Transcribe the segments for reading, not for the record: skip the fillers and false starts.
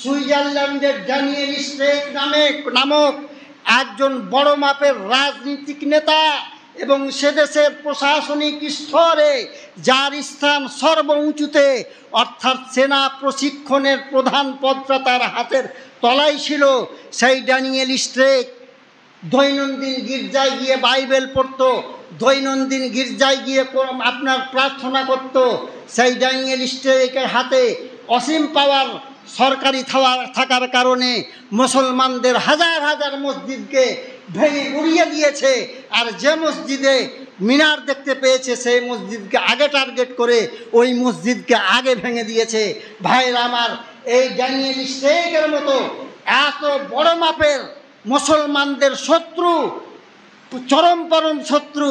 সুইজারল্যান্ডের Daniel stack নামক একজন বড় মাপের রাজনীতিক নেতা এবং সে দেশের প্রশাসনিক স্তরে যার স্থান সর্ব উঁচুতে, অর্থাৎ সেনা প্রশিক্ষণের প্রধান পদটা তার হাতের তলায় ছিল, সেই ড্যানিয়েল স্ট্রেক দৈনন্দিন গির্জায় গিয়ে বাইবেল পড়ত, দৈনন্দিন গির্জায় গিয়ে আপনার প্রার্থনা করত। সেই ড্যানিয়েল স্ট্রেকের হাতে অসীম পাওয়ার সরকারি থাকার কারণে মুসলমানদের হাজার হাজার মসজিদকে ভেঙে গুড়িয়ে দিয়েছে। আর যে মসজিদে মিনার দেখতে পেয়েছে সেই মসজিদকে আগে টার্গেট করে ওই মসজিদকে আগে ভেঙে দিয়েছে। ভাইরা আমার, এই ড্যানিয়েল স্ট্রেকের মতো এত বড় মাপের মুসলমানদের শত্রু, চরমপরম শত্রু,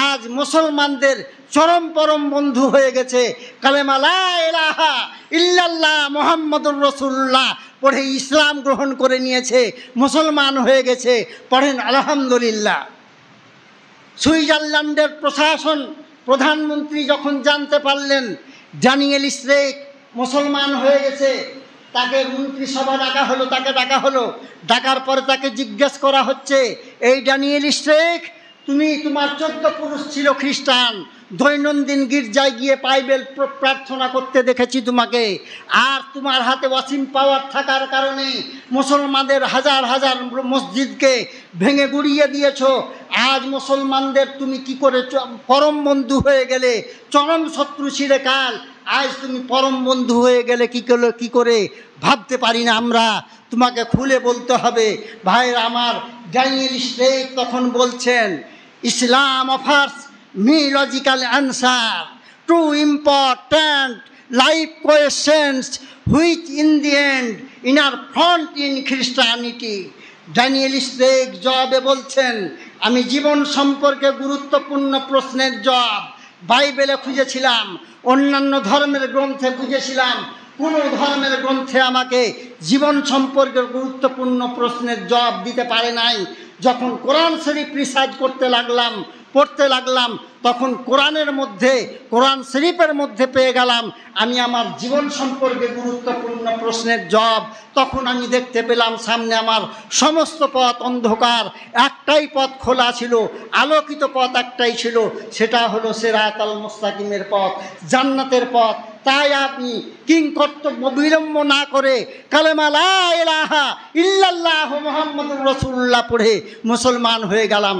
আজ মুসলমানদের চরমপরম বন্ধু হয়ে গেছে। কালেমা লা ইলাহা ইল্লাল্লাহ মুহাম্মাদুর রাসূলুল্লাহ পড়ে ইসলাম গ্রহণ করে নিয়েছে, মুসলমান হয়ে গেছে। পড়েন আলহামদুলিল্লাহ। সুইজারল্যান্ডের প্রধানমন্ত্রী যখন জানতে পারলেন ড্যানিয়েল স্ট্রেক মুসলমান হয়ে গেছে, তাকে মন্ত্রিসভা তাকে ডাকা হলো। ডাকার পরে তাকে জিজ্ঞেস করা হচ্ছে, এই ড্যানিয়েল স্ট্রেক, তোমার 14 পুরুষ ছিল খ্রিস্টান, দৈনন্দিন গির্জায় গিয়ে বাইবেল প্রার্থনা করতে দেখেছি তোমাকে, আর তোমার হাতে অসীম পাওয়ার থাকার কারণে মুসলমানদের হাজার হাজার মসজিদকে ভেঙে গুড়িয়ে দিয়েছো। আজ মুসলমানদের তুমি কি করে পরম বন্ধু হয়ে গেলে? চরম শত্রু ছিলে কাল, আজ তুমি পরম বন্ধু হয়ে গেলে কি করে ভাবতে পারি না আমরা। তোমাকে খুলে বলতে হবে। ভাইরা আমার, ড্যানিয়েল স্ট্রেক তখন বলছেন, ইসলাম offers me logical answer to important life questions which in the end inner front in Christianity. Daniel stack জবাবে বলছেন, আমি জীবন সম্পর্কে গুরুত্বপূর্ণ প্রশ্নের জবাব বাইবেলে খুঁজেছিলাম, অন্যান্য ধর্মের গ্রন্থে খুঁজেছিলাম, কোনো ধর্মের গ্রন্থে আমাকে জীবন সম্পর্কে গুরুত্বপূর্ণ প্রশ্নের জবাব দিতে পারে নাই। যখন কোরআন শরীফ রিসার্চ পড়তে লাগলাম তখন কোরআন শরীফের মধ্যে পেয়ে গেলাম আমি আমার জীবন সম্পর্কে গুরুত্বপূর্ণ প্রশ্নের জবাব। তখন আমি দেখতে পেলাম সামনে আমার সমস্ত পথ অন্ধকার, একটাই পথ খোলা ছিল, আলোকিত পথ একটাই ছিল, সেটা হলো সিরাতাল মুস্তাকিমের পথ, জান্নাতের পথ। তাই আপনি কিংকর্তব্য বিলম্ব না করে কালেমা লা ইলাহা ইল্লাল্লাহু মুহাম্মাদুর রাসূলুল্লাহ পড়ে মুসলমান হয়ে গেলাম।